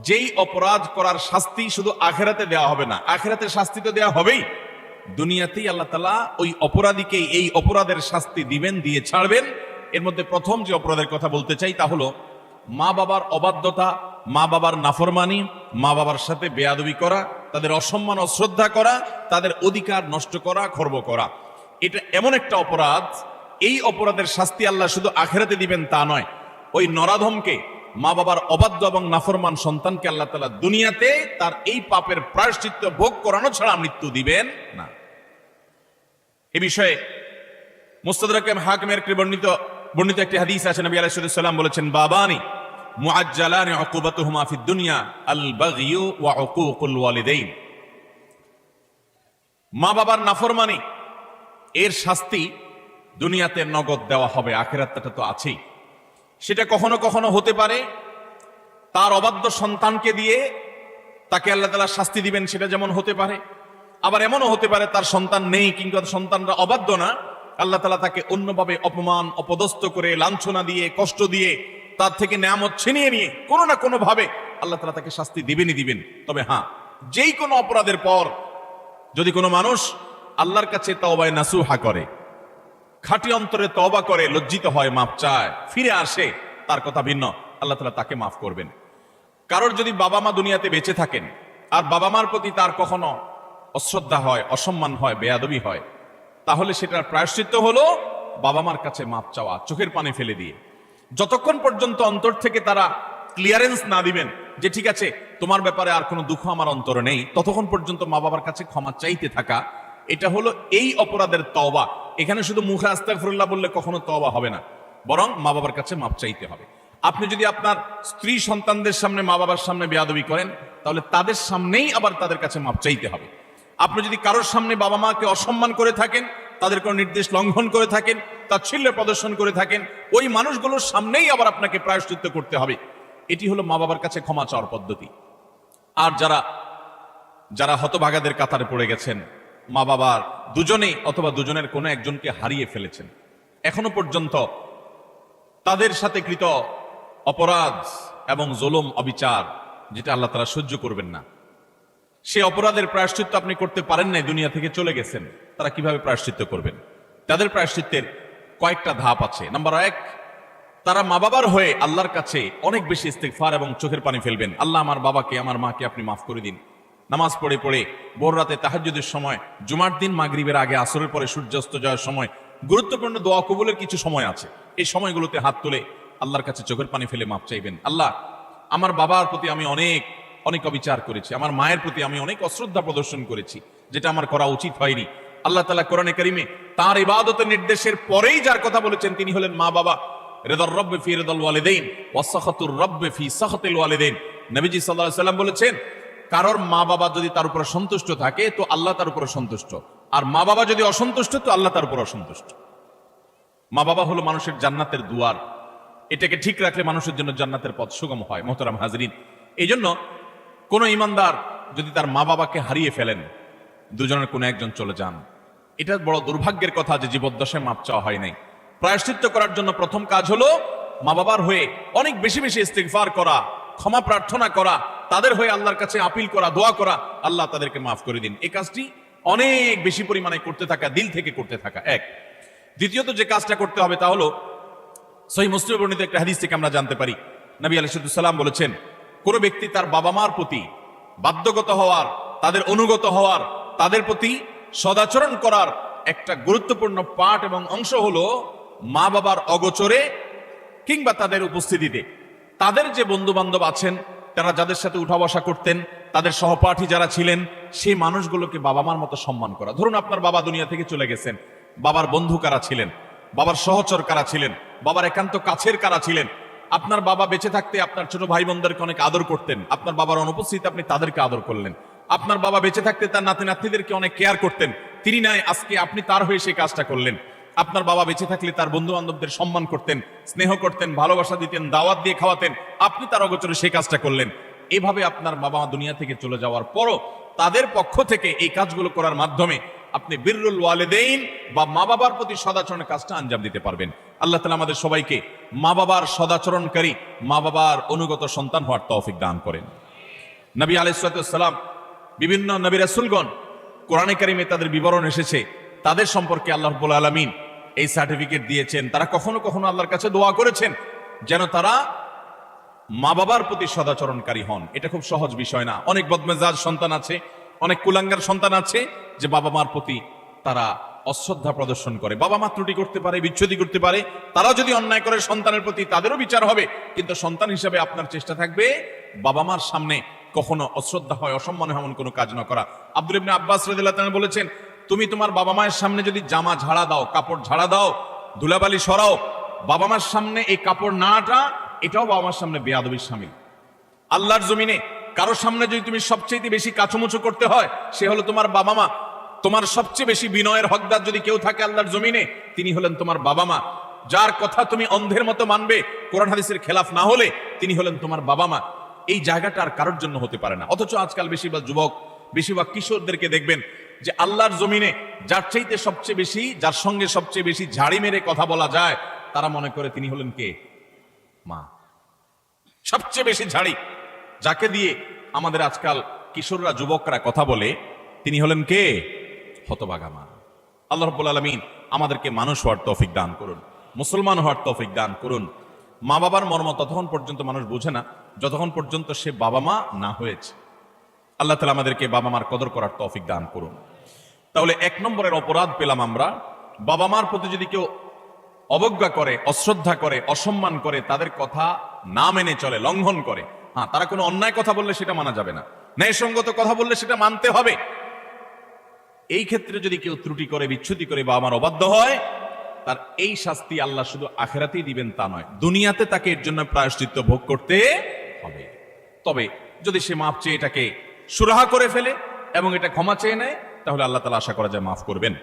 যেই অপরাধ করার শাস্তি শুধু আখেরাতে দেওয়া হবে না, আখেরাতে শাস্তি তো দেওয়া হবেই, দুনিয়াতেই আল্লাহ তাআলা ওই অপরাধীকে এই অপরাধের শাস্তি দিবেন, দিয়ে ছাড়বেন। এর মধ্যে প্রথম যে অপরাধের কথা বলতে চাই তা হলো মা বাবার অবাধ্যতা, মা বাবার নাফরমানি, মা বাবার সাথে বেয়াদবি করা, তাদের অসম্মান অশ্রদ্ধা করা, তাদের অধিকার নষ্ট করা, খর্ব করা। এটা এমন একটা অপরাধ, এই অপরাধের শাস্তি আল্লাহ শুধু আখেরাতে দিবেন তা নয়, ওই নরাধমকে, মা বাবার অবাধ্য এবং নাফরমান সন্তানকে আল্লাহ তাআলা দুনিয়াতে তার এই পাপের প্রায়শ্চিত্ত ভোগ করানো ছাড়া মৃত্যু দিবেন না। এ বিষয়ে মুস্তাদরাক হাকিমের বর্ণিত একটি হাদিস আছে, নবী আলাইহিস সালাম বলেছেন, বাবানি মুআজ্জালানি উকুবাতুহুমা ফিদ দুনিয়া আল বাগয়ু ওয়া উকুকুল ওয়ালিদাইন। মা বাবার নাফরমানি এর শাস্তি দুনিয়াতে নগদ দেওয়া হবে, আখিরাতটা তো আছেই। সেটা কখনো কখনো হতে পারে তার অবাধ্য সন্তানকে দিয়ে তাকে আল্লাহ তাআলা শাস্তি দিবেন, সেটা যেমন হতে পারে। আবার এমনও হতে পারে তার সন্তান নেই কিংবা সন্তানরা অবাধ্য না, আল্লাহ তাআলা তাকে অন্যভাবে অপমান অপদস্থ করে, লাঞ্ছনা দিয়ে, কষ্ট দিয়ে, তার থেকে নেয়ামত ছিনিয়ে নিয়ে কোনো না কোনো ভাবে আল্লাহ তাআলা তাকে শাস্তি দিবেনই দিবেন। তবে হ্যাঁ, যেই কোনো অপরাধের পর যদি কোনো মানুষ আল্লাহর কাছে তওবায়ে নাসুহা করে, খাঁটি অন্তরে তওবা করে, লজ্জিত হয়, মাপ চায়, ফিরে আসে, তার কথা ভিন্ন, আল্লাহ তাআলা তাকে মাফ করবেন। কারোর যদি বাবা মা দুনিয়াতে বেঁচে থাকেন আর বাবা মার প্রতি তার কখনো অশ্রদ্ধা হয়, অসম্মান হয়, বেয়াদবি হয়, তাহলে সেটার প্রায়শ্চিত্ত হলো বাবা মার কাছে মাপ চাওয়া, চোখের পানি ফেলে দিয়ে। যতক্ষণ পর্যন্ত অন্তর থেকে তারা ক্লিয়ারেন্স না দিবেন যে ঠিক আছে তোমার ব্যাপারে আর কোনো দুঃখ আমার অন্তরে নেই, ততক্ষণ পর্যন্ত মা বাবার কাছে ক্ষমা চাইতে থাকা, এটা হলো এই অপরাধের তওবা। এখানে শুধু মুখে আস্তাগফিরুল্লাহ বললে কখনো তওবা হবে না, বরং মা বাবার কাছে মাপ চাইতে হবে। আপনি যদি আপনার স্ত্রী সন্তানদের সামনে, মা বাবার সামনে বেয়াদবি করেন, তাহলে তাদের সামনেই আবার তাদের কাছে মাপ চাইতে হবে। আপনি যদি কারোর সামনে বাবা মাকে অসম্মান করে থাকেন, তাদের কোনো নির্দেশ লঙ্ঘন করে থাকেন, তাচ্ছিল্য প্রদর্শন করে থাকেন, ওই মানুষগুলোর সামনেই আবার আপনাকে প্রায়শ্চিত্ত করতে হবে। এটি হলো মা বাবার কাছে ক্ষমা চাওয়ার পদ্ধতি। আর যারা হতভাগাদের কাতারে পড়ে গেছেন, মা বাবার দুজনেই অথবা দুজনের কোনো একজনকে হারিয়ে ফেলেছেন, এখনো পর্যন্ত তাদের সাথে কৃত অপরাধ এবং জুলুম, অবিচার, যেটা আল্লাহ তাআলা সহ্য করবেন না, সে অপরাধের প্রায়শ্চিত্ত আপনি করতে পারেন নাই, দুনিয়া থেকে চলে গেছেন, তারা কিভাবে প্রায়শ্চিত্ত করবেন? তাদের প্রায়শ্চিত্তের কয়েকটা ধাপ আছে। নাম্বার 1, তারা মা বাবার হয়ে আল্লাহর কাছে অনেক বেশি ইস্তিগফার এবং চোখের পানি ফেলবেন। আল্লাহ, আমার বাবাকে, আমার মাকে আপনি মাফ করে দিন। নামাজ পড়ে পড়ে ভোর রাতে তাহাজ্জুদের সময়, জুমার দিন মাগরিবের আগে, আসরের পরে সূর্যাস্ত যাওয়ার সময়, গুরুত্বপূর্ণ দোয়া কবুলের কিছু সময় আছে, এই সময়গুলোতে হাত তুলে আল্লাহর কাছে চোখের পানি ফেলে মাপ চাইবেন। আল্লাহ, আমার বাবার প্রতি আমি অনেক অবিচার করেছি, আমার মায়ের প্রতি আমি অনেক অশ্রদ্ধা প্রদর্শন করেছি, যেটা আমার করা উচিত হয়নি। আল্লাহ তাআলা কোরআনে কারিমে তার ইবাদতের নির্দেশের পরেই যার কথা বলেছেন তিনি হলেন মা বাবা। রিদার রব্বি ফি রিদাল ওয়ালিদাইন ওয়া সাখাতুর রব্বি ফি সাখাতিল ওয়ালিদাইন। নবীজি সাল্লাল্লাহু আলাইহি সাল্লাম বলেছেন, কারোর মা বাবা যদি তার উপর সন্তুষ্ট থাকে তো আল্লাহ তার উপর সন্তুষ্ট, আর মা বাবা যদি অসন্তুষ্ট তো আল্লাহ তার উপর অসন্তুষ্ট। মা বাবা হলো মানুষের জান্নাতের দুয়ার, এটাকে ঠিক রাখলে মানুষের জন্য জান্নাতের পথ সুগম হয়। মোহতারাম হাজরিন, এই জন্য কোন ইমানদার যদি তার মা বাবাকে হারিয়ে ফেলেন, দুজনের কোনো একজন চলে যান, এটা বড় দুর্ভাগ্যের কথা যে জীবদ্দশায় মাপ চাওয়া হয় নাই। প্রায়শ্চিত্ত করার জন্য প্রথম কাজ হলো মা বাবার হয়ে অনেক বেশি বেশি ইস্তিগফার করা, ক্ষমা প্রার্থনা করা, তাদের হয়ে আল্লাহর কাছে আপিল করা, দোয়া করা, আল্লাহ তাদেরকে মাফ করে দিন। এই কাজটি অনেক বেশি পরিমাণে করতে থাকা, দিল থেকে করতে থাকা এক। দ্বিতীয়ত যে কাজটা করতে হবে তা হলো, সহিহ মুসলিমে বর্ণিত একটা হাদিস থেকে আমরা জানতে পারি, নবী আলাইহিস সালাম বলেছেন, কোন ব্যক্তি তার বাবা মার প্রতি বাধ্যগত হওয়ার, তাদের অনুগত হওয়ার, তাদের প্রতি সদাচরণ করার একটা গুরুত্বপূর্ণ পার্ট এবং অংশ হলো মা বাবার অগোচরে কিংবা তাদের উপস্থিতিতে তাদের যে বন্ধু বান্ধব আছেন, তারা যাদের সাথে উঠা বসা করতেন, তাদের সহপাঠী যারা ছিলেন, সেই মানুষগুলোকে বাবা মার মতো সম্মান করা। ধরুন আপনার বাবা দুনিয়া থেকে চলে গেছেন, বাবার বন্ধু কারা ছিলেন, বাবার সহচর কারা ছিলেন, বাবার একান্ত কাছের কারা ছিলেন। আপনার বাবা বেঁচে থাকতে আপনার ছোট ভাই বোনদেরকে অনেক আদর করতেন, আপনার বাবার অনুপস্থিতিতে আপনি তাদেরকে আদর করলেন। আপনার বাবা বেঁচে থাকতে তার নাতি নাতনিদেরকে অনেক কেয়ার করতেন, তিনি নাই, আজকে আপনি তার হয়ে সেই কাজটা করলেন। আপনার বাবা বেঁচে থাকলে তার বন্ধু বান্ধবদের সম্মান করতেন, স্নেহ করতেন, ভালোবাসা দিতেন, দাওয়াত দিয়ে খাওয়াতেন, আপনি তার অগোচরে সেই কাজটা করলেন। এভাবে আপনার বাবা দুনিয়া থেকে চলে যাওয়ার পরও তাদের পক্ষ থেকে এই কাজগুলো করার মাধ্যমে আপনি বিররুল ওয়ালিদাইন বা মা বাবার প্রতি সদাচরণের কাজটা আঞ্জাম দিতে পারবেন। আল্লাহ তাআলা আমাদের সবাইকে মা বাবার সদাচরণকারী, মা বাবার অনুগত সন্তান হওয়ার তৌফিক দান করেন। নবী আলাইহিস সালাম, বিভিন্ন নবী রাসূলগণ, কোরআনে কারিমে তাদের বিবরণ এসেছে, তাদের সম্পর্কে আল্লাহ রাব্বুল আলামিন এই সার্টিফিকেট দিয়েছেন। তারা কখনো কখনো আল্লাহর কাছে দোয়া করেছেন যেন তারা মা বাবার প্রতি সদাচরণকারী হন। এটা খুব সহজ বিষয় না। অনেক বদমেজাজ সন্তান আছে, অনেক কুলাঙ্গার সন্তান আছে যে বাবা মার প্রতি তারা অশ্রদ্ধা প্রদর্শন করে। বাবা মা ত্রুটি করতে পারে, বিচ্ছুতি করতে পারে, তারা যদি অন্যায় করে সন্তানের প্রতি তাদেরও বিচার হবে, কিন্তু সন্তান হিসেবে আপনার চেষ্টা থাকবে বাবা মার সামনে কখনো অশ্রদ্ধা হয়, অসম্মান হয় এমন কোনো কাজ না করা। আব্দুল ইবনে আব্বাস রাদিয়াল্লাহু তাআলা বলেছেন, তুমি তোমার বাবা মায়ের সামনে যদি জামা ঝাড়া দাও, কাপড় ঝাড়া দাও, ধুলাবালি সরাও, বাবা মার সামনে এই কাপড় নাটা, এটাও বাবা মার সামনে বেয়াদবির শামিল। আল্লাহর জমিনে কারোর সামনে যদি তুমি সবচেয়ে বেশি কাচুমুচু করতে হয়, সে হলো তোমার বাবা মা। তোমার সবচেয়ে বেশি বিনয়ের হকদার যদি কেউ থাকে আল্লাহর জমিনে, তিনি হলেন তোমার বাবা মা। যার কথা তুমি অন্ধের মতো মানবে, কোরআন হাদিসের খেলাফ না হলে, তিনি হলেন তোমার বাবা মা। এই জায়গাটা আর কারোর জন্য হতে পারে না। অথচ আজকাল বেশিরভাগ যুবক, বেশিরভাগ কিশোরদেরকে দেখবেন যে আল্লাহর জমিনে যার চাইতে সবচেয়ে বেশি, যার সঙ্গে সবচেয়ে বেশি ঝাড়ি মেরে কথা বলা যায়, তারা মনে করে তিনি হলেন কে? মা। সবচেয়ে বেশি ঝাড়ি যাকে দিয়ে আমাদের আজকাল কিশোররা, যুবকরা কথা বলে, তিনি হলেন কে? হতভাগা মা। আল্লাহ রাব্বুল আলামিন আমাদেরকে মানুষ হওয়ার তৌফিক দান করুন, মুসলমান হওয়ার তৌফিক দান করুন। মা বাবার মর্ম ততক্ষণ পর্যন্ত মানুষ বোঝে না যতক্ষণ পর্যন্ত সে বাবা মা না হয়েছে। আল্লাহ তাআলা আমাদেরকে বাবা মার কদর করার তৌফিক দান করুন। তাহলে 1 নম্বরের অপরাধ পেলাম আমরা, বাবা মার প্রতি যদি কেউ অবজ্ঞা করে, অশ্রদ্ধা করে, অসম্মান করে, তাদের কথা না মেনে চলে, লঙ্ঘন করে। হ্যাঁ, তারা কোনো অন্যায় কথা বললে সেটা মানা যাবে না, ন্যায়সঙ্গত কথা বললে সেটা মানতে হবে। এই ক্ষেত্রে যদি কেউ ত্রুটি করে, বিচ্ছুতি করে, বাবা মার অবাধ্য হয়, তার এই শাস্তি আল্লাহ শুধু আখিরাতেই দিবেন তা নয়, দুনিয়াতে তাকে এর জন্য প্রায়শ্চিত্ত ভোগ করতে হবে। তবে যদি সে মাফ চেয়ে এটাকে সুরাহা করে ফেলে এবং এটা ক্ষমা চেয়ে নেয়, তাহলে আল্লাহ তাআলা আশা করা যায় মাফ করবেন।